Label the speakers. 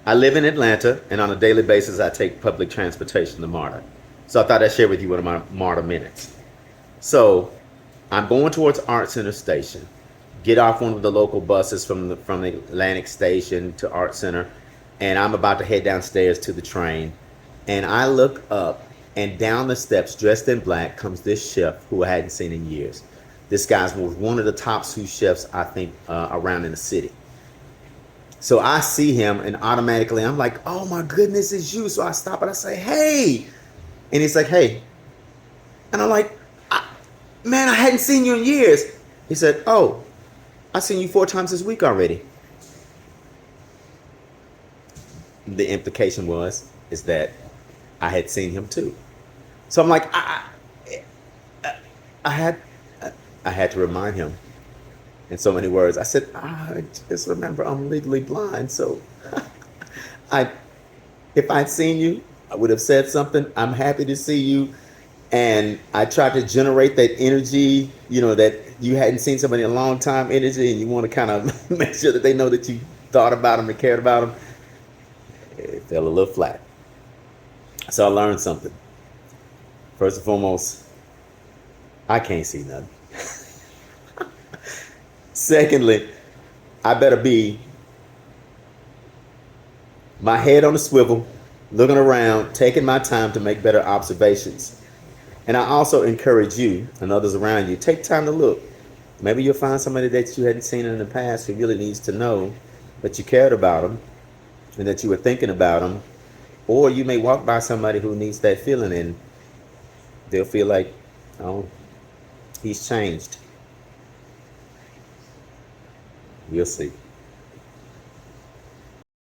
Speaker 1: I live in Atlanta, and on a daily basis, I take public transportation to Marta. So I thought I'd share with you one of my Marta minutes. So I'm going towards Art Center Station. Get off one of the local buses from the Atlantic Station to Art Center, and I'm about to head downstairs to the train. And I look up, and down the steps, dressed in black, comes this chef who I hadn't seen in years. This guy's was one of the top sous chefs I think around in the city. So I see him, and automatically I'm like, "Oh my goodness, it's you!" So I stop and I say, "Hey," and he's like, "Hey," and I'm like, "Man, I hadn't seen you in years." He said, "Oh, I've seen you 4 times this week already." The implication is that I had seen him too. So I'm like, I had I had to remind him in so many words. I said, I just remember I'm legally blind, so I if I'd seen you, I would have said something. I'm happy to see you. And I tried to generate that energy, that you hadn't seen somebody in a long time energy, and you want to kind of make sure that they know that you thought about them and cared about them. It fell a little flat. So I learned something. First and foremost, I can't see nothing. Secondly, I better be my head on a swivel, looking around, taking my time to make better observations. And I also encourage you and others around you, take time to look. Maybe you'll find somebody that you hadn't seen in the past who really needs to know that you cared about them and that you were thinking about them. Or you may walk by somebody who needs that feeling, and they'll feel like, oh, he's changed. You'll see.